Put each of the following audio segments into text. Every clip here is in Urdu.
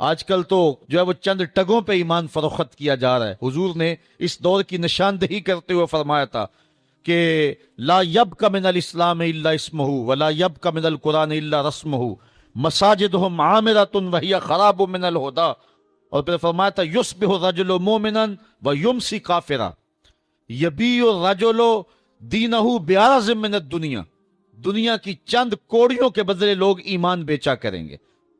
آج کل تو جو ہے وہ چند ٹگوں پہ ایمان فروخت کیا جا رہا ہے۔ حضور نے اس دور کی نشاندہی کرتے ہوئے فرمایا تھا کہ لا یبق من الاسلام الا اسمہ ولا یبق من القرآن الا رسمہ مساجدہم عامرۃ وہی خراب من الہدی، اور پھر فرمایا تھا یصبح الرجل مومنا ویمسی کافرا یبیع الرجل دینہ بعرض من الدنیا، دنیا کی چند کوڑیوں کے بدلے لوگ ایمان بیچا کریں گے۔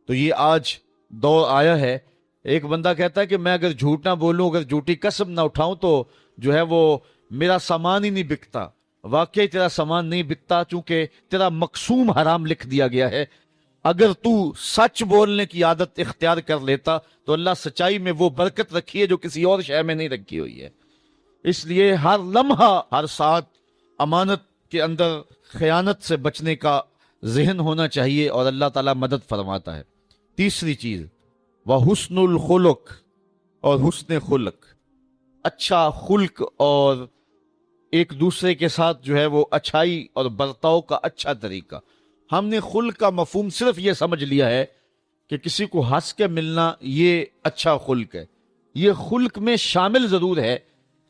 تو یہ آج دور آیا ہے۔ ایک بندہ کہتا ہے کہ میں اگر جھوٹ نہ بولوں، اگر جھوٹی قسم نہ اٹھاؤں تو جو ہے وہ میرا سامان ہی نہیں بکتا۔ واقعی تیرا سامان نہیں بکتا، چونکہ تیرا مقسوم حرام لکھ دیا گیا ہے۔ اگر تو سچ بولنے کی عادت اختیار کر لیتا تو اللہ سچائی میں وہ برکت رکھی ہے جو کسی اور شے میں نہیں رکھی ہوئی ہے۔ اس لیے ہر لمحہ، ہر ساتھ امانت کے اندر خیانت سے بچنے کا ذہن ہونا چاہیے، اور اللہ تعالیٰ مدد فرماتا ہے۔ تیسری چیز وحسن الخلق، اور حسن خلق، اچھا خلق، اور ایک دوسرے کے ساتھ جو ہے وہ اچھائی اور برتاؤ کا اچھا طریقہ۔ ہم نے خلق کا مفہوم صرف یہ سمجھ لیا ہے کہ کسی کو ہنس کے ملنا یہ اچھا خلق ہے۔ یہ خلق میں شامل ضرور ہے،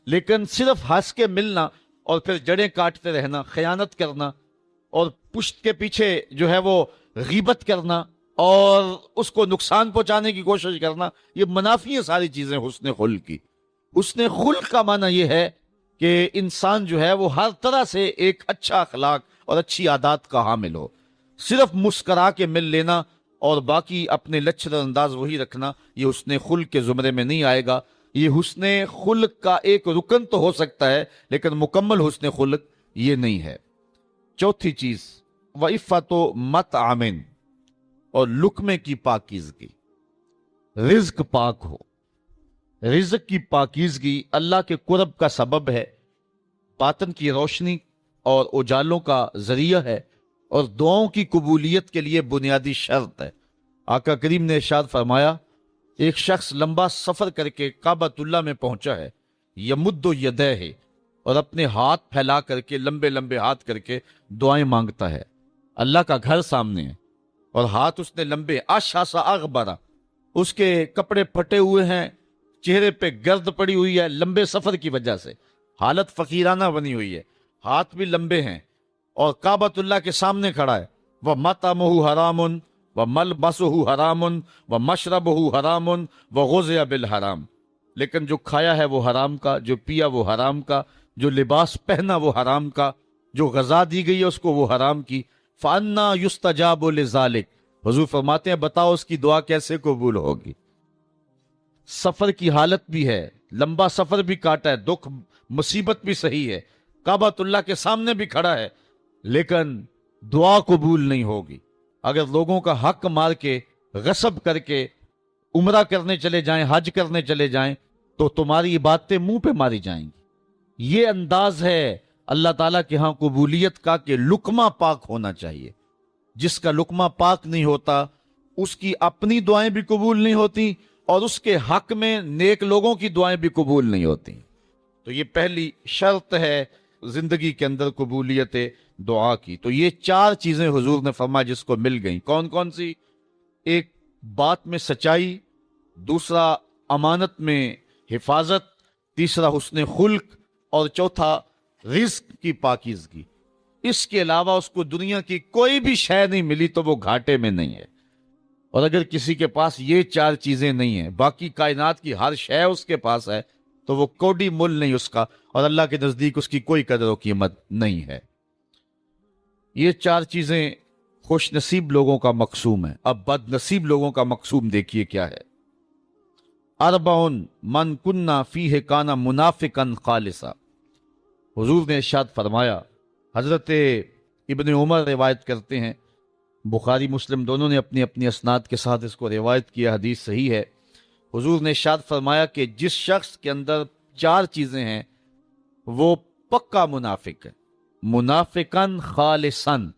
لیکن صرف ہنس کے ملنا اور پھر جڑیں کاٹتے رہنا، خیانت کرنا، اور پشت کے پیچھے جو ہے وہ غیبت کرنا اور اس کو نقصان پہنچانے کی کوشش کرنا، یہ منافی ہیں ساری چیزیں حسن خلق کی۔ حسن خلق کا معنی یہ ہے کہ انسان جو ہے وہ ہر طرح سے ایک اچھا اخلاق اور اچھی عادات کا حامل ہو۔ صرف مسکرا کے مل لینا اور باقی اپنے لچھر انداز وہی رکھنا، یہ حسن خلق کے زمرے میں نہیں آئے گا۔ یہ حسن خلق کا ایک رکن تو ہو سکتا ہے، لیکن مکمل حسن خلق یہ نہیں ہے۔ چوتھی چیز وعفت و مطعم، اور لقمے کی پاکیزگی، رزق پاک ہو۔ رزق کی پاکیزگی اللہ کے قرب کا سبب ہے، باطن کی روشنی اور اجالوں کا ذریعہ ہے، اور دعاؤں کی قبولیت کے لیے بنیادی شرط ہے۔ آقا کریم نے ارشاد فرمایا، ایک شخص لمبا سفر کر کے کعبۃ اللہ میں پہنچا ہے، یمد یدیہ، اور اپنے ہاتھ پھیلا کر کے، لمبے لمبے ہاتھ کر کے دعائیں مانگتا ہے۔ اللہ کا گھر سامنے ہے اور ہاتھ اس نے لمبے، اشعث اغبرا، اس کے کپڑے پھٹے ہوئے ہیں، چہرے پہ گرد پڑی ہوئی ہے لمبے سفر کی وجہ سے، حالت فقیرانہ بنی ہوئی ہے، ہاتھ بھی لمبے ہیں، اور کعبۃ اللہ کے سامنے کھڑا ہے۔ وَمَطْعَمُهُ حَرَامٌ وَمَلْبَسُهُ حَرَامٌ وَمَشْرَبُهُ حَرَامٌ وَغُذِيَ بِالْحَرَامِ، لیکن جو کھایا ہے وہ حرام کا، جو پیا وہ حرام کا، جو لباس پہنا وہ حرام کا، جو غذا دی گئی ہے اس کو وہ حرام کی۔ فَأَنَّا يُسْتَجَابُ لِذَلِكَ، حضور فرماتے ہیں بتاؤ اس کی دعا کیسے قبول ہوگی۔ سفر کی حالت بھی ہے، لمبا سفر بھی کاٹا ہے، دکھ مصیبت بھی صحیح ہے، کعبۃ اللہ کے سامنے بھی کھڑا ہے، لیکن دعا قبول نہیں ہوگی۔ اگر لوگوں کا حق مار کے، غصب کر کے عمرہ کرنے چلے جائیں، حج کرنے چلے جائیں، تو تمہاری عبادتیں منہ پہ ماری جائیں گی۔ یہ انداز ہے اللہ تعالیٰ کے ہاں قبولیت کا کہ لقمہ پاک ہونا چاہیے۔ جس کا لقمہ پاک نہیں ہوتا اس کی اپنی دعائیں بھی قبول نہیں ہوتی، اور اس کے حق میں نیک لوگوں کی دعائیں بھی قبول نہیں ہوتی۔ تو یہ پہلی شرط ہے زندگی کے اندر قبولیت دعا کی۔ تو یہ چار چیزیں حضور نے فرمایا جس کو مل گئیں۔ کون کون سی؟ ایک بات میں سچائی، دوسرا امانت میں حفاظت، تیسرا حسن خلق، اور چوتھا رزق کی پاکیزگی۔ اس کے علاوہ اس کو دنیا کی کوئی بھی شے نہیں ملی تو وہ گھاٹے میں نہیں ہے۔ اور اگر کسی کے پاس یہ چار چیزیں نہیں ہیں، باقی کائنات کی ہر شے اس کے پاس ہے، تو وہ کوڑی مول نہیں اس کا، اور اللہ کے نزدیک اس کی کوئی قدر و قیمت نہیں ہے۔ یہ چار چیزیں خوش نصیب لوگوں کا مقسوم ہے۔ اب بد نصیب لوگوں کا مقسوم دیکھیے کیا ہے۔ اربعن من کننا فیہ کانا منافقا خالصا، حضور نے ارشاد فرمایا، حضرت ابن عمر روایت کرتے ہیں، بخاری مسلم دونوں نے اپنی اپنی اسناد کے ساتھ اس کو روایت کیا، حدیث صحیح ہے۔ حضور نے ارشاد فرمایا کہ جس شخص کے اندر چار چیزیں ہیں وہ پکا منافق ہے، منافقاً خالصاً،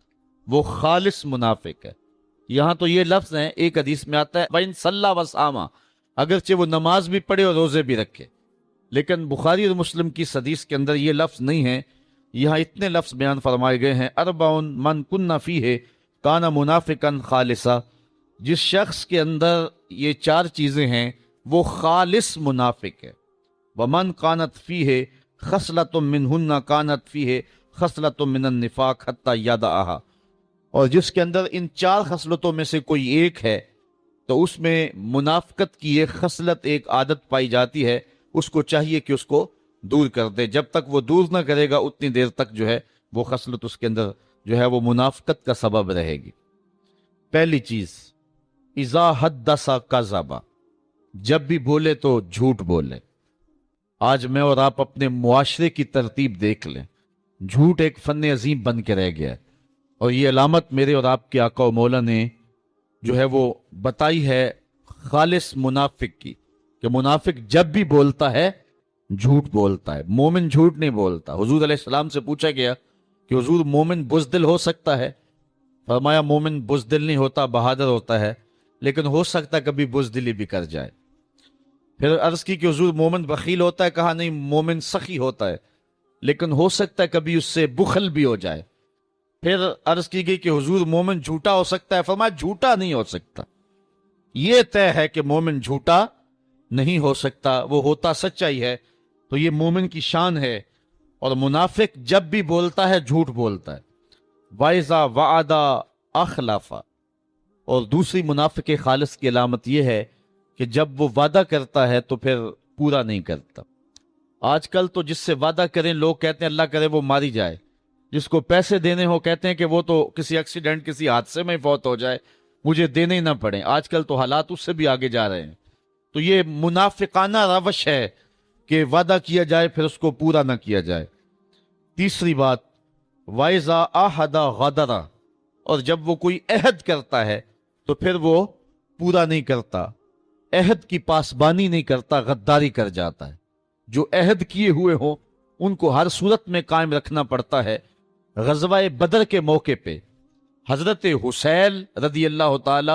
وہ خالص منافق ہے۔ یہاں تو یہ لفظ ہیں، ایک حدیث میں آتا ہے وَإِن صَلَّى وَصَامَ، اگرچہ وہ نماز بھی پڑھے اور روزے بھی رکھے، لیکن بخاری اور مسلم کی حدیث کے اندر یہ لفظ نہیں ہے۔ یہاں اتنے لفظ بیان فرمائے گئے ہیں، اربعن من کن فیہ کان منافقا خالصا، جس شخص کے اندر یہ چار چیزیں ہیں وہ خالص منافق ہے. ومن کانت فیہ خصلۃ منہن کانت فیہ خصلۃ من النفاق حتی یدعھا. اور جس کے اندر ان چار خصلتوں میں سے کوئی ایک ہے تو اس میں منافقت کی ایک خصلت، ایک عادت پائی جاتی ہے. اس کو چاہیے کہ اس کو دور کر دے. جب تک وہ دور نہ کرے گا اتنی دیر تک جو ہے وہ خصلت اس کے اندر جو ہے وہ منافقت کا سبب رہے گی. پہلی چیز، اذا حدث کذب، جب بھی بولے تو جھوٹ بولے. آج میں اور آپ اپنے معاشرے کی ترتیب دیکھ لیں، جھوٹ ایک فن عظیم بن کے رہ گیا ہے. اور یہ علامت میرے اور آپ کے آقا و مولا نے جو ہے وہ بتائی ہے خالص منافق کی، کہ منافق جب بھی بولتا ہے جھوٹ بولتا ہے. مومن جھوٹ نہیں بولتا. حضور علیہ السلام سے پوچھا گیا کہ حضور مومن بزدل ہو سکتا ہے؟ فرمایا مومن بزدل نہیں ہوتا، بہادر ہوتا ہے، لیکن ہو سکتا ہے کبھی بزدلی بھی کر جائے. پھر عرض کی کہ حضور مومن بخیل ہوتا ہے؟ کہا نہیں، مومن سخی ہوتا ہے، لیکن ہو سکتا ہے کبھی اس سے بخل بھی ہو جائے. پھر عرض کی گئی کہ حضور مومن جھوٹا ہو سکتا ہے؟ فرمایا جھوٹا نہیں ہو سکتا. یہ طے ہے کہ مومن جھوٹا نہیں ہو سکتا، وہ ہوتا سچائی ہے. تو یہ مومن کی شان ہے. اور منافق جب بھی بولتا ہے جھوٹ بولتا ہے. وَإِذَا وَعَدَ أَخْلَفَ. اور دوسری منافق خالص کی علامت یہ ہے کہ جب وہ وعدہ کرتا ہے تو پھر پورا نہیں کرتا. آج کل تو جس سے وعدہ کریں لوگ کہتے ہیں اللہ کرے وہ ماری جائے. جس کو پیسے دینے ہو کہتے ہیں کہ وہ تو کسی ایکسیڈنٹ، کسی حادثے میں فوت ہو جائے، مجھے دینے ہی نہ پڑیں. آج کل تو حالات اس سے بھی آگے جا رہے ہیں. تو یہ منافقانہ روش ہے کہ وعدہ کیا جائے پھر اس کو پورا نہ کیا جائے. تیسری بات، وَإِذَا عَاهَدَ غَدَرَ. اور جب وہ کوئی عہد کرتا ہے تو پھر وہ پورا نہیں کرتا، عہد کی پاسبانی نہیں کرتا، غداری کر جاتا ہے. جو عہد کیے ہوئے ہوں ان کو ہر صورت میں قائم رکھنا پڑتا ہے. غزوہ بدر کے موقع پہ حضرت حسین رضی اللہ تعالی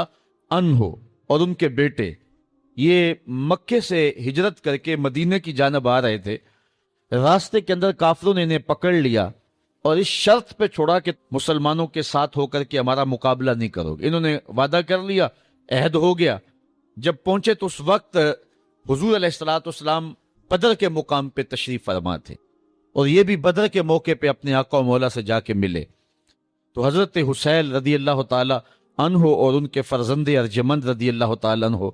عنہ اور ان کے بیٹے یہ مکے سے ہجرت کر کے مدینے کی جانب آ رہے تھے. راستے کے اندر کافروں نے انہیں پکڑ لیا اور اس شرط پہ چھوڑا کہ مسلمانوں کے ساتھ ہو کر کے ہمارا مقابلہ نہیں کرو گے. انہوں نے وعدہ کر لیا، عہد ہو گیا. جب پہنچے تو اس وقت حضور علیہ الصلوۃ والسلام بدر کے مقام پہ تشریف فرما تھے اور یہ بھی بدر کے موقع پہ اپنے آقا و مولا سے جا کے ملے. تو حضرت حسین رضی اللہ تعالی عنہ اور ان کے فرزند ارجمند رضی اللہ تعالی عنہ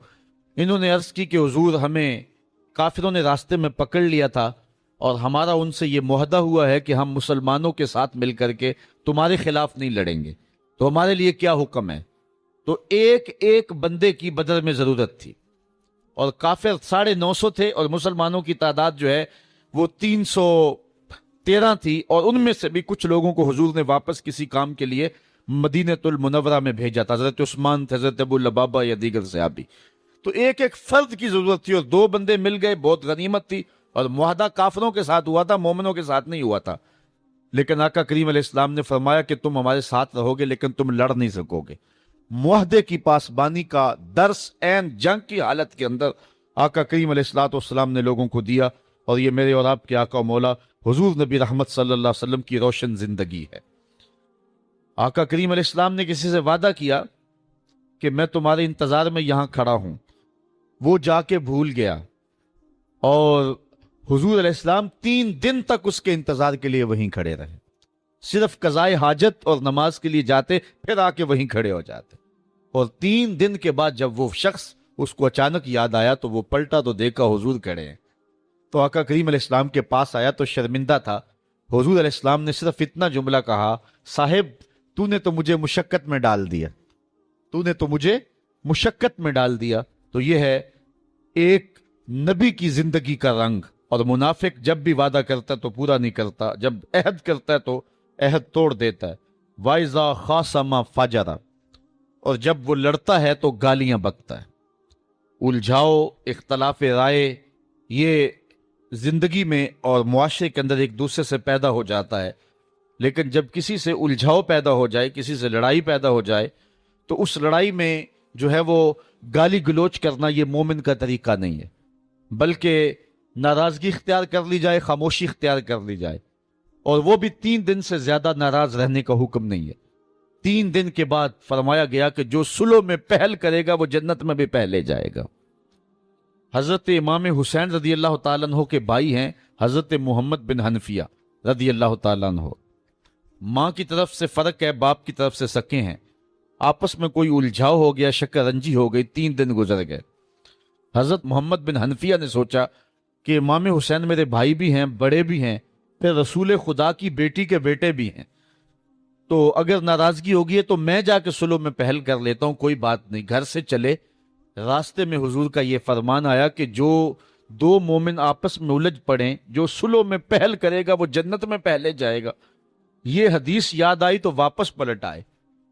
انہوں نے عرض کی کہ حضور ہمیں کافروں نے راستے میں پکڑ لیا تھا اور ہمارا ان سے یہ معاہدہ ہوا ہے کہ ہم مسلمانوں کے ساتھ مل کر کے تمہارے خلاف نہیں لڑیں گے، تو ہمارے لیے کیا حکم ہے؟ تو ایک ایک بندے کی بدر میں ضرورت تھی اور کافر 950 تھے اور مسلمانوں کی تعداد جو ہے وہ 313 تھی. اور ان میں سے بھی کچھ لوگوں کو حضور نے واپس کسی کام کے لیے مدینۃ المنورہ میں بھیجا تھا. حضرت عثمان تھے، حضرت ابو لبابہ یا دیگر صحابی. تو ایک ایک فرد کی ضرورت تھی اور 2 بندے مل گئے، بہت غنیمت تھی. اور معاہدہ کافروں کے ساتھ ہوا تھا، مومنوں کے ساتھ نہیں ہوا تھا. لیکن آقا کریم علیہ السلام نے فرمایا کہ تم ہمارے ساتھ رہو گے لیکن تم لڑ نہیں سکو گے. معاہدے کی پاسبانی کا درس عین جنگ کی حالت کے اندر آقا کریم علیہ الصلوۃ والسلام نے لوگوں کو دیا. اور یہ میرے اور آپ کے آقا و مولا حضور نبی رحمت صلی اللہ علیہ وسلم کی روشن زندگی ہے. آقا کریم علیہ السلام نے کسی سے وعدہ کیا کہ میں تمہارے انتظار میں یہاں کھڑا ہوں، وہ جا کے بھول گیا اور حضور علیہ السلام 3 دن تک اس کے انتظار کے لیے وہیں کھڑے رہے. صرف قضائے حاجت اور نماز کے لیے جاتے، پھر آ کے وہیں کھڑے ہو جاتے. اور 3 دن کے بعد جب وہ شخص اس کو اچانک یاد آیا تو وہ پلٹا تو دیکھا حضور کھڑے ہیں. تو آقا کریم علیہ السلام کے پاس آیا تو شرمندہ تھا. حضور علیہ السلام نے صرف اتنا جملہ کہا، صاحب تو نے تو مجھے مشقت میں ڈال دیا، تو نے تو مجھے مشقت میں ڈال دیا. تو یہ ہے ایک نبی کی زندگی کا رنگ. اور منافق جب بھی وعدہ کرتا ہے تو پورا نہیں کرتا، جب عہد کرتا ہے تو عہد توڑ دیتا ہے. وَإِذَا خَاصَمَ فَجَرَ. اور جب وہ لڑتا ہے تو گالیاں بکتا ہے. الجھاؤ، اختلاف رائے یہ زندگی میں اور معاشرے کے اندر ایک دوسرے سے پیدا ہو جاتا ہے. لیکن جب کسی سے الجھاؤ پیدا ہو جائے، کسی سے لڑائی پیدا ہو جائے تو اس لڑائی میں جو ہے وہ گالی گلوچ کرنا یہ مومن کا طریقہ نہیں ہے، بلکہ ناراضگی اختیار کر لی جائے، خاموشی اختیار کر لی جائے. اور وہ بھی 3 دن سے زیادہ ناراض رہنے کا حکم نہیں ہے. 3 دن کے بعد فرمایا گیا کہ جو صلح میں پہل کرے گا وہ جنت میں بھی پہلے جائے گا۔ حضرت امام حسین رضی اللہ تعالیٰ عنہ کے بھائی ہیں حضرت محمد بن حنفیہ رضی اللہ تعالیٰ عنہ۔ ماں کی طرف سے فرق ہے، باپ کی طرف سے سکے ہیں، آپس میں کوئی الجھاؤ ہو گیا، شکر رنجی ہو گئی، 3 دن گزر گئے۔ حضرت محمد بن حنفیہ نے سوچا کہ امام حسین میرے بھائی بھی ہیں، بڑے بھی ہیں، پھر رسول خدا کی بیٹی کے بیٹے بھی ہیں، تو اگر ناراضگی ہوگی ہے تو میں جا کے صلح میں پہل کر لیتا ہوں، کوئی بات نہیں۔ گھر سے چلے، راستے میں حضور کا یہ فرمان آیا کہ جو 2 مومن آپس میں الجھ پڑیں، جو صلح میں پہل کرے گا وہ جنت میں پہلے جائے گا۔ یہ حدیث یاد آئی تو واپس پلٹ آئے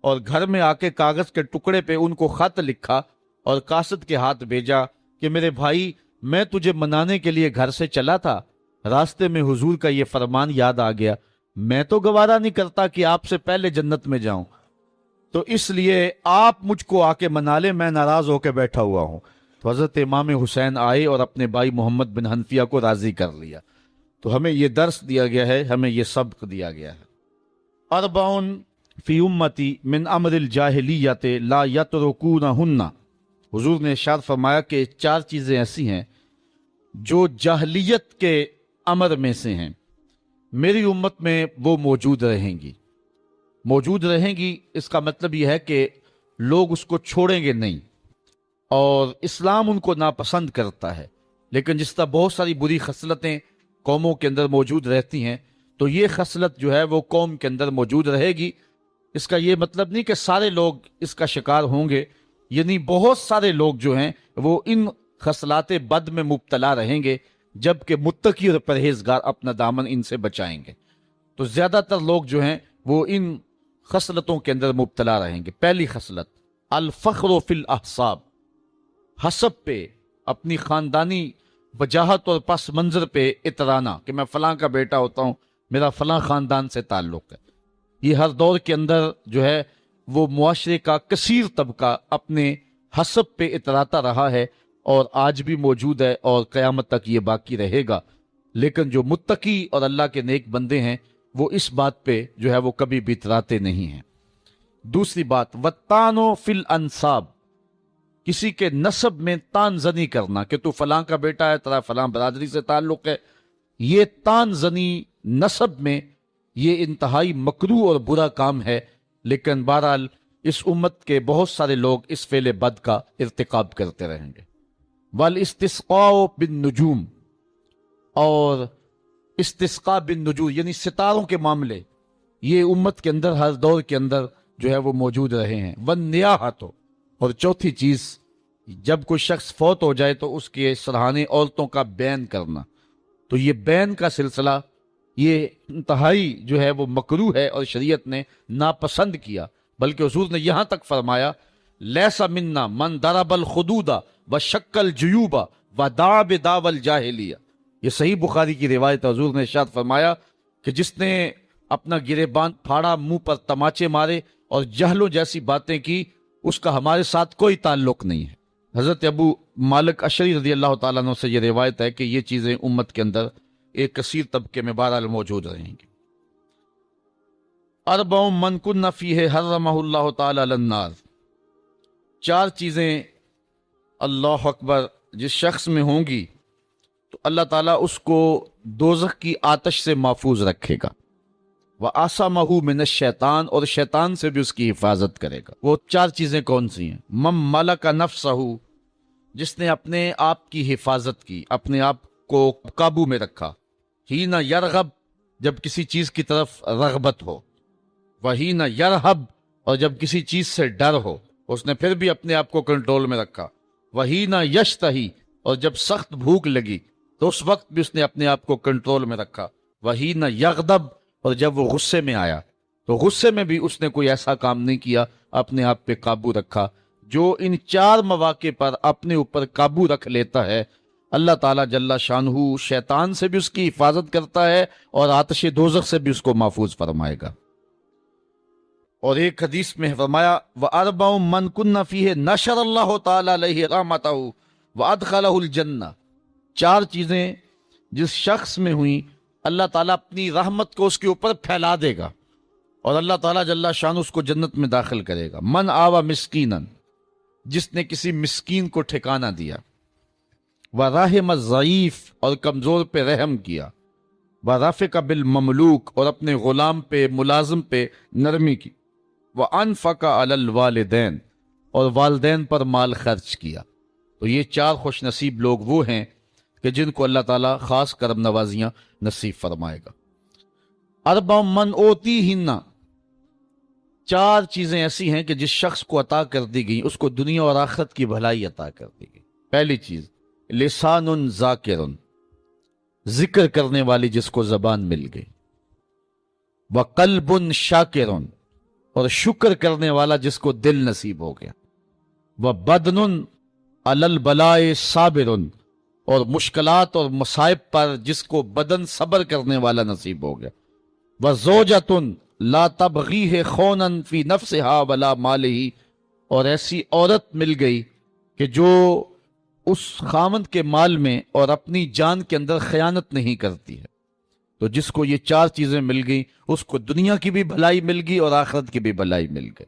اور گھر میں آ کے کاغذ کے ٹکڑے پہ ان کو خط لکھا اور قاصد کے ہاتھ بھیجا کہ میرے بھائی، میں تجھے منانے کے لیے گھر سے چلا تھا، راستے میں حضور کا یہ فرمان یاد آ گیا، میں تو گوارا نہیں کرتا کہ آپ سے پہلے جنت میں جاؤں، تو اس لیے آپ مجھ کو آ کے منا لیں، میں ناراض ہو کے بیٹھا ہوا ہوں۔ تو حضرت امام حسین آئے اور اپنے بھائی محمد بن حنفیہ کو راضی کر لیا۔ تو ہمیں یہ درس دیا گیا ہے، ہمیں یہ سبق دیا گیا ہے۔ اربعن فی امتی من امر الجاہلیت لا یترکونہن، حضور نے ارشاد فرمایا کہ 4 چیزیں ایسی ہیں جو جاہلیت کے امر میں سے ہیں، میری امت میں وہ موجود رہیں گی۔ موجود رہیں گی اس کا مطلب یہ ہے کہ لوگ اس کو چھوڑیں گے نہیں، اور اسلام ان کو ناپسند کرتا ہے، لیکن جس طرح بہت ساری بری خصلتیں قوموں کے اندر موجود رہتی ہیں، تو یہ خصلت جو ہے وہ قوم کے اندر موجود رہے گی۔ اس کا یہ مطلب نہیں کہ سارے لوگ اس کا شکار ہوں گے، یعنی بہت سارے لوگ جو ہیں وہ ان خصلات بد میں مبتلا رہیں گے، جبکہ متقی اور پرہیزگار اپنا دامن ان سے بچائیں گے۔ تو زیادہ تر لوگ جو ہیں وہ ان خصلتوں کے اندر مبتلا رہیں گے۔ پہلی خصلت الفخر فی الاحساب، حسب پہ، اپنی خاندانی وجاہت اور پس منظر پہ اترانا کہ میں فلاں کا بیٹا ہوتا ہوں، میرا فلاں خاندان سے تعلق ہے۔ یہ ہر دور کے اندر جو ہے وہ معاشرے کا کثیر طبقہ اپنے حسب پہ اتراتا رہا ہے، اور آج بھی موجود ہے اور قیامت تک یہ باقی رہے گا۔ لیکن جو متقی اور اللہ کے نیک بندے ہیں وہ اس بات پہ جو ہے وہ کبھی بھی اتراتے نہیں ہیں۔ دوسری بات وَالطَّعْنُ فِي الْأَنْسَابِ، کسی کے نسب میں تان زنی کرنا کہ تو فلاں کا بیٹا ہے، تیرا فلاں برادری سے تعلق ہے، یہ تان زنی نسب میں یہ انتہائی مکروہ اور برا کام ہے، لیکن بہرحال اس امت کے بہت سارے لوگ اس فعل بد کا ارتکاب کرتے رہیں گے۔ والاستسقاء بالنجوم، اور استسقاء بالنجوم یعنی ستاروں کے معاملے، یہ امت کے اندر ہر دور کے اندر جو ہے وہ موجود رہے ہیں۔ والنیاحۃ، اور چوتھی چیز جب کوئی شخص فوت ہو جائے تو اس کے سرہانے عورتوں کا بین کرنا، تو یہ بین کا سلسلہ یہ انتہائی جو ہے وہ مکروہ ہے اور شریعت نے ناپسند کیا، بلکہ حضور نے یہاں تک فرمایا لیس منا من ضرب الخدود وشق الجیوب ودعا بدعوی الجاہلیہ۔ یہ صحیح بخاری کی روایت ہے، حضور نے ارشاد فرمایا کہ جس نے اپنا گریبان پھاڑا، منہ پر تماچے مارے اور جہلوں جیسی باتیں کی، اس کا ہمارے ساتھ کوئی تعلق نہیں ہے۔ حضرت ابو مالک اشعری رضی اللہ تعالیٰ عنہ سے یہ روایت ہے کہ یہ چیزیں امت کے اندر ایک کثیر طبقے میں بہرحال موجود رہیں گی۔ اربع من کن فیہ حرمہ اللہ تعالی علی النار، 4 چیزیں اللہ اکبر جس شخص میں ہوں گی تو اللہ تعالیٰ اس کو دوزخ کی آتش سے محفوظ رکھے گا۔ وَآسَمَهُ مِنَ الشَّيْطَانِ، اور شیطان سے بھی اس کی حفاظت کرے گا۔ وہ 4 چیزیں کون سی ہیں؟ مَن مَلَكَ نَفْسَهُ، جس نے اپنے آپ کی حفاظت کی، اپنے آپ کو قابو میں رکھا۔ حِينَ يَرْغَبْ، جب کسی چیز کی طرف رغبت ہو۔ وَحِينَ يَرْهَبْ، اور جب کسی چیز سے ڈر ہو اس نے پھر بھی اپنے آپ کو کنٹرول میں رکھا۔ وَحِينَ يَشْتَهِي، اور جب سخت بھوک لگی تو اس وقت بھی اس نے اپنے آپ کو کنٹرول میں رکھا۔ وَحِينَ يَغْضَبْ، اور جب وہ غصے میں آیا تو غصے میں بھی اس نے کوئی ایسا کام نہیں کیا، اپنے آپ پہ قابو رکھا۔ جو ان 4 مواقع پر اپنے اوپر قابو رکھ لیتا ہے، اللہ تعالیٰ جل شانہ شیطان سے بھی اس کی حفاظت کرتا ہے اور آتش دوزخ سے بھی اس کو محفوظ فرمائے گا۔ اور ایک حدیث میں فرمایا وَأَرْبَعٌ مَّن كُنَّ فِيهِ نَشَرَ اللَّهُ تَعَالَىٰ عَلَيْهِ رَحْمَتَهُ وَأَدْخَلَهُ الْجَنَّةَ، 4 چیزیں جس شخص میں ہوئیں اللہ تعالیٰ اپنی رحمت کو اس کے اوپر پھیلا دے گا اور اللہ تعالیٰ جل شان اس کو جنت میں داخل کرے گا۔ من آوا مسکینن، جس نے کسی مسکین کو ٹھکانہ دیا، وَرَحِمَ الضعیف، اور کمزور پہ رحم کیا، وَرَفِقَ بِالْمَمْلُوک، اور اپنے غلام پہ ملازم پہ نرمی کی، وَأَنفَقَ عَلَى الْوَالِدَيْنِ، اور والدین پر مال خرچ کیا۔ تو یہ 4 خوش نصیب لوگ وہ ہیں کہ جن کو اللہ تعالیٰ خاص کرم نوازیاں نصیب فرمائے گا۔ اربع من اوتیہن، 4 چیزیں ایسی ہیں کہ جس شخص کو عطا کر دی گئی اس کو دنیا اور آخرت کی بھلائی عطا کر دی گئی۔ پہلی چیز لسان ذاکر، ذکر کرنے والی جس کو زبان مل گئی، وقلب شاکر، اور شکر کرنے والا جس کو دل نصیب ہو گیا، وبدن علی البلاء صابر، اور مشکلات اور مصائب پر جس کو بدن صبر کرنے والا نصیب ہو گیا، وزوجۃ لا تبغیہ خونا فی نفسہا ولا مالہ، اور ایسی عورت مل گئی کہ جو اس خاوند کے مال میں اور اپنی جان کے اندر خیانت نہیں کرتی ہے۔ تو جس کو یہ 4 چیزیں مل گئی اس کو دنیا کی بھی بھلائی مل گئی اور آخرت کی بھی بھلائی مل گئی۔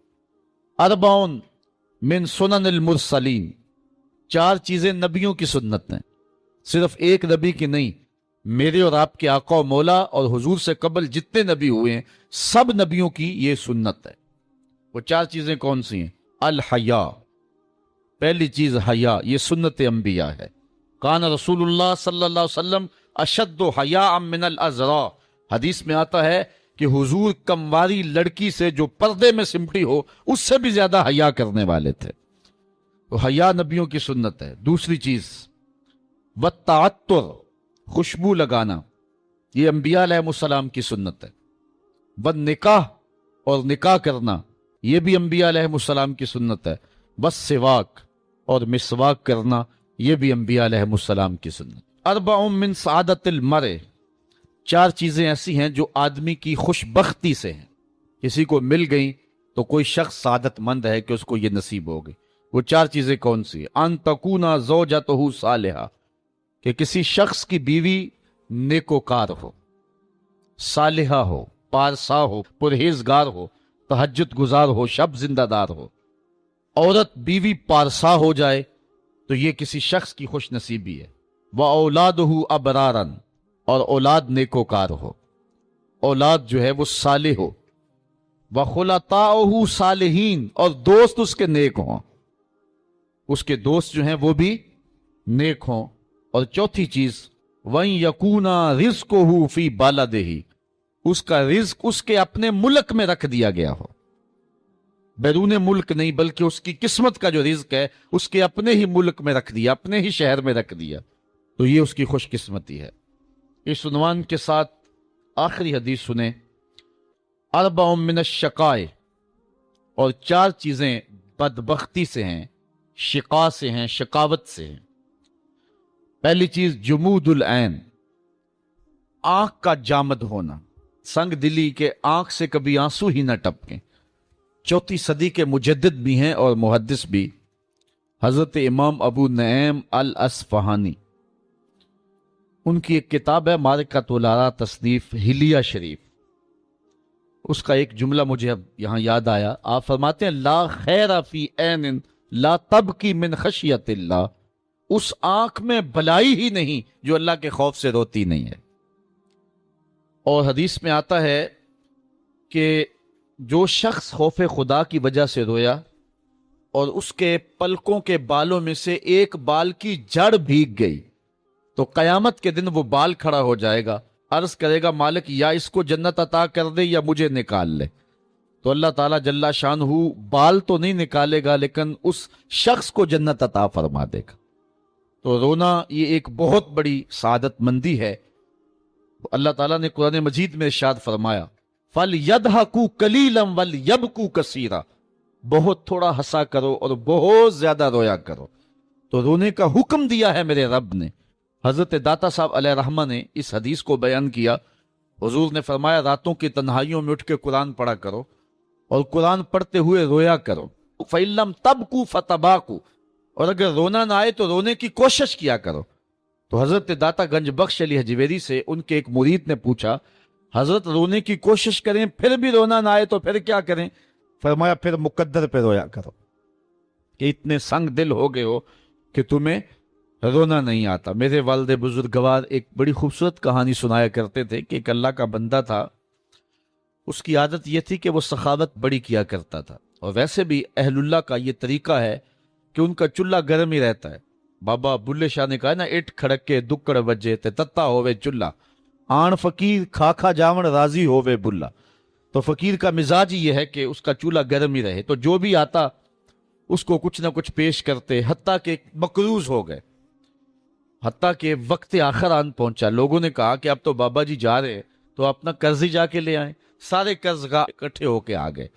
اربعون من سنن المرسلین، 4 چیزیں نبیوں کی سنت ہیں، صرف ایک نبی کی نہیں، میرے اور آپ کے آقا و مولا اور حضور سے قبل جتنے نبی ہوئے ہیں سب نبیوں کی یہ سنت ہے۔ وہ 4 چیزیں کون سی ہیں؟ الحیا، پہلی چیز حیا، یہ سنت انبیاء ہے۔ کان رسول اللہ صلی اللہ علیہ وسلم اشد حیاء من العذراء، حدیث میں آتا ہے کہ حضور کمواری لڑکی سے جو پردے میں سمٹی ہو اس سے بھی زیادہ حیا کرنے والے تھے۔ تو حیا نبیوں کی سنت ہے۔ دوسری چیز والتعطر، خوشبو لگانا، یہ انبیاء علیہ السلام کی سنت ہے۔ والنکاح، اور نکاح کرنا، یہ بھی انبیاء علیہ السلام کی سنت ہے۔ والسواک، اور مسواک کرنا، یہ بھی انبیاء علیہ السلام کی سنت۔ اربع من سعادت المرء، 4 چیزیں ایسی ہیں جو آدمی کی خوش بختی سے ہیں، کسی کو مل گئی تو کوئی شخص سعادت مند ہے کہ اس کو یہ نصیب ہو گئی۔ وہ 4 چیزیں کون سی؟ ان تکون زوجتہ صالحہ، کہ کسی شخص کی بیوی نیکوکار ہو، صالحہ ہو، پارسا ہو، پرہیزگار ہو، تہجد گزار ہو، شب زندہ دار ہو۔ عورت بیوی پارسا ہو جائے تو یہ کسی شخص کی خوش نصیبی ہے۔ وَأَوْلَادُهُ أَبْرَارًا، اور اولاد نیکوکار ہو، اولاد جو ہے وہ صالح ہو۔ وَخُلَطَاؤُهُ صالحین، اور دوست اس کے نیک ہوں، اس کے دوست جو ہیں وہ بھی نیک ہوں۔ اور چوتھی چیز وَإِن يَكُونَ رِزْقُهُ فِي بَلَدِهِ، اس کا رزق اس کے اپنے ملک میں رکھ دیا گیا ہو، بیرون ملک نہیں بلکہ اس کی قسمت کا جو رزق ہے اس کے اپنے ہی ملک میں رکھ دیا، اپنے ہی شہر میں رکھ دیا، تو یہ اس کی خوش قسمتی ہے۔ اس عنوان کے ساتھ آخری حدیث سنیں۔ اربع من الشقاء، اور 4 چیزیں بدبختی سے ہیں، شقا سے ہیں، شقاوت سے ہیں۔ پہلی چیز جمود العین، آنکھ کا جامد ہونا، سنگ دلی کے آنکھ سے کبھی آنسو ہی نہ ٹپکیں۔ 4 صدی کے مجدد بھی ہیں اور محدث بھی، حضرت امام ابو نعیم الاصفہانی، ان کی ایک کتاب ہے معرکۃ الآراء، تصنیف حلیہ شریف، اس کا ایک جملہ مجھے اب یہاں یاد آیا۔ آپ فرماتے ہیں لا خیر فی عین لا تبکی من خشیت اللہ، اس آنکھ میں بلائی ہی نہیں جو اللہ کے خوف سے روتی نہیں ہے۔ اور حدیث میں آتا ہے کہ جو شخص خوف خدا کی وجہ سے رویا اور اس کے پلکوں کے بالوں میں سے ایک بال کی جڑ بھیگ گئی تو قیامت کے دن وہ بال کھڑا ہو جائے گا، عرض کرے گا مالک یا اس کو جنت عطا کر دے یا مجھے نکال لے۔ تو اللہ تعالیٰ جل شانہ بال تو نہیں نکالے گا لیکن اس شخص کو جنت عطا فرما دے گا۔ تو رونا یہ ایک بہت بڑی سعادت مندی ہے۔ اللہ تعالیٰ نے قرآن مجید میں ارشاد فرمایا فَلْيَضْحَكُوا قَلِيلًا وَلْيَبْكُوا كَثِيرًا، بہت تھوڑا ہنسا کرو اور بہت زیادہ رویا کرو۔ تو رونے کا حکم دیا ہے میرے رب نے۔ حضرت داتا صاحب علیہ رحمہ نے اس حدیث کو بیان کیا۔ حضور نے فرمایا راتوں کی تنہائیوں میں اٹھ کے قرآن پڑھا کرو اور قرآن پڑھتے ہوئے رویا کرو۔ فَإِن لَّمْ تَبْكُوا فَتَبَاكُوا، اور اگر رونا نہ آئے تو رونے کی کوشش کیا کرو۔ تو حضرت داتا گنج بخش علی حجویری سے ان کے ایک مرید نے پوچھا حضرت رونے کی کوشش کریں پھر بھی رونا نہ آئے تو پھر کیا کریں؟ فرمایا پھر مقدر پہ رویا کرو کہ اتنے سنگ دل ہو گئے ہو کہ تمہیں رونا نہیں آتا۔ میرے والد بزرگوار ایک بڑی خوبصورت کہانی سنایا کرتے تھے کہ ایک اللہ کا بندہ تھا، اس کی عادت یہ تھی کہ وہ سخاوت بڑی کیا کرتا تھا، اور ویسے بھی اہل اللہ کا یہ طریقہ ہے کہ ان کا چولہا گرم ہی رہتا ہے۔ بابا بلے شاہ نے کہا نا، اٹ کھڑکے دکڑ وجے تے تتا ہووے چولہا، آن فقیر کھا کھا جاون راضی ہووے بلا۔ تو فقیر کا مزاج یہ ہے کہ اس کا چولہا گرم ہی رہے، تو جو بھی آتا اس کو کچھ نہ کچھ پیش کرتے، حتیٰ کہ مقروض ہو گئے، حتیٰ کہ وقت آخر آن پہنچا۔ لوگوں نے کہا کہ اب تو بابا جی جا رہے تو اپنا قرض ہی جا کے لے آئیں۔ سارے قرض گاہ اکٹھے ہو کے آ گئے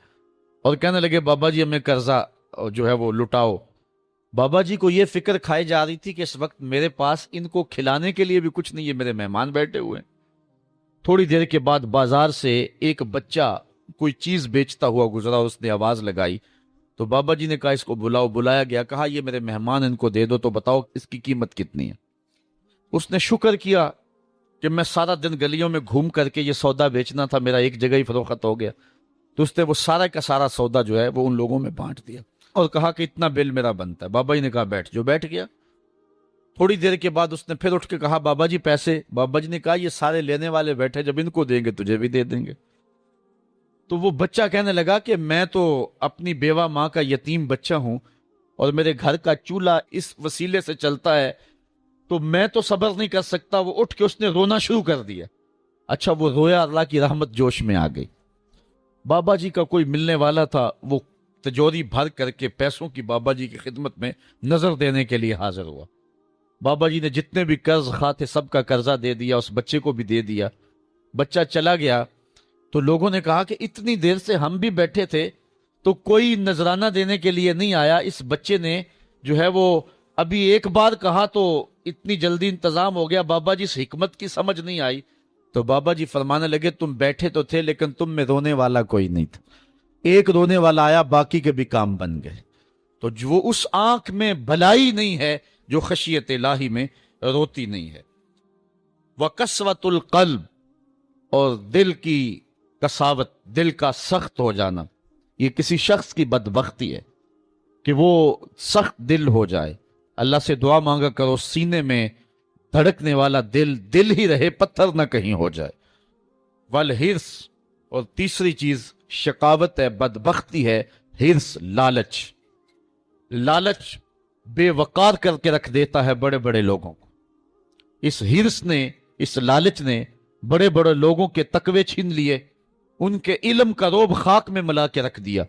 اور کہنے لگے بابا جی ہمیں قرضہ جو ہے وہ لٹاؤ۔ بابا جی کو یہ فکر کھائی جا رہی تھی کہ اس وقت میرے پاس ان کو کھلانے کے لیے بھی کچھ نہیں ہے، میرے مہمان بیٹھے ہوئے ہیں۔ تھوڑی دیر کے بعد بازار سے ایک بچہ کوئی چیز بیچتا ہوا گزرا، اس نے آواز لگائی تو بابا جی نے کہا اس کو بلاؤ۔ بلایا گیا، کہا یہ میرے مہمان، ان کو دے دو، تو بتاؤ اس کی قیمت کتنی ہے۔ اس نے شکر کیا کہ میں سارا دن گلیوں میں گھوم کر کے یہ سودا بیچنا تھا، میرا ایک جگہ ہی فروخت ہو گیا۔ تو اس نے وہ سارا کا سارا سودا جو ہے وہ ان لوگوں میں بانٹ دیا اور کہا کہ اتنا بل میرا بنتا ہے۔ بابا جی نے کہا بیٹھ، جو بیٹھ گیا۔ تھوڑی دیر کے بعد اس نے پھر اٹھ کے کہا بابا جی پیسے۔ بابا جی نے کہا یہ سارے لینے والے بیٹھے، جب ان کو دیں گے تجھے بھی دے دیں گے۔ تو وہ بچہ کہنے لگا کہ میں تو اپنی بیوہ ماں کا یتیم بچہ ہوں اور میرے گھر کا چولہا اس وسیلے سے چلتا ہے، تو میں تو صبر نہیں کر سکتا۔ وہ اٹھ کے اس نے رونا شروع کر دیا۔ اچھا وہ رویا، اللہ کی رحمت جوش میں آ گئی۔ بابا جی کا کوئی ملنے والا تھا، وہ تجوری بھر کر کے پیسوں کی بابا جی کی خدمت میں نظر دینے کے لیے حاضر ہوا۔ بابا جی نے جتنے بھی قرض خواہ تھے سب کا قرضہ دے دیا، اس بچے کو بھی دے دیا۔ بچہ چلا گیا تو لوگوں نے کہا کہ اتنی دیر سے ہم بھی بیٹھے تھے تو کوئی نذرانہ دینے کے لیے نہیں آیا، اس بچے نے جو ہے وہ ابھی ایک بار کہا تو اتنی جلدی انتظام ہو گیا، بابا جی اس حکمت کی سمجھ نہیں آئی۔ تو بابا جی فرمانے لگے تم بیٹھے تو تھے لیکن تم میں رونے والا کوئی نہیں تھا، ایک رونے والا آیا، باقی کے بھی کام بن گئے۔ تو جو اس آنکھ میں بھلائی نہیں ہے جو خشیت الہی میں روتی نہیں ہے۔ وَقَسْوَةُ الْقَلْبِ، اور دل کی کساوت، دل کا سخت ہو جانا، یہ کسی شخص کی بدبختی ہے کہ وہ سخت دل ہو جائے۔ اللہ سے دعا مانگا کرو سینے میں دھڑکنے والا دل دل ہی رہے، پتھر نہ کہیں ہو جائے۔ والحرص، اور تیسری چیز شقاوت ہے، بدبختی ہے، حرص، لالچ۔ لالچ بے وقار کر کے رکھ دیتا ہے بڑے بڑے لوگوں کو۔ اس حرص نے، اس لالچ نے بڑے بڑے لوگوں کے تقوی چھین لیے، ان کے علم کا روب خاک میں ملا کے رکھ دیا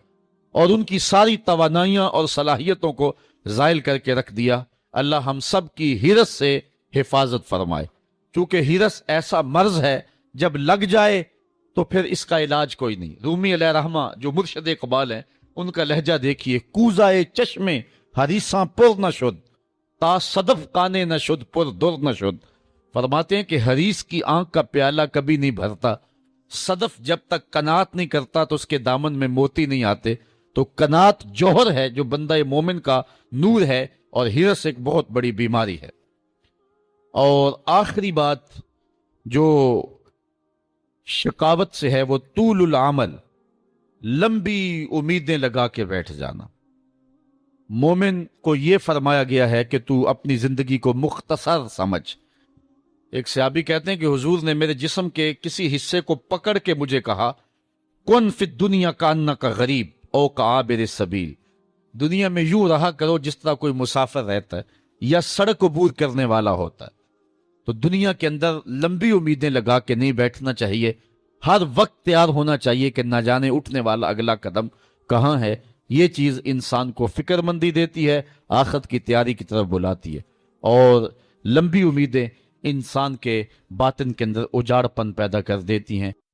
اور ان کی ساری توانائیاں اور صلاحیتوں کو زائل کر کے رکھ دیا۔ اللہ ہم سب کی حرص سے حفاظت فرمائے، کیونکہ حرص ایسا مرض ہے جب لگ جائے تو پھر اس کا علاج کوئی نہیں۔ رومی علیہ رحمہ جو مرشد اقبال ہیں، ان کا لہجہ دیکھیے، کوزائے چشمے حریصاں پر نہ شد، تا صدف کانے نہ شد پر در نہ شد۔ فرماتے ہیں کہ حریص کی آنکھ کا پیالہ کبھی نہیں بھرتا، صدف جب تک قناعت نہیں کرتا تو اس کے دامن میں موتی نہیں آتے۔ تو قناعت جوہر ہے جو بندہ مومن کا نور ہے، اور حرص ایک بہت بڑی بیماری ہے۔ اور آخری بات جو شقاوت سے ہے وہ طول العمل، لمبی امیدیں لگا کے بیٹھ جانا۔ مومن کو یہ فرمایا گیا ہے کہ تو اپنی زندگی کو مختصر سمجھ۔ ایک صحابی کہتے ہیں کہ حضور نے میرے جسم کے کسی حصے کو پکڑ کے مجھے کہا، کن فی الدنیا کانک غریب او کعابر سبیل، دنیا میں یوں رہا کرو جس طرح کوئی مسافر رہتا ہے یا سڑک عبور کرنے والا ہوتا ہے۔ تو دنیا کے اندر لمبی امیدیں لگا کے نہیں بیٹھنا چاہیے، ہر وقت تیار ہونا چاہیے کہ نہ جانے اٹھنے والا اگلا قدم کہاں ہے۔ یہ چیز انسان کو فکر مندی دیتی ہے، آخرت کی تیاری کی طرف بلاتی ہے، اور لمبی امیدیں انسان کے باطن کے اندر اجاڑ پن پیدا کر دیتی ہیں۔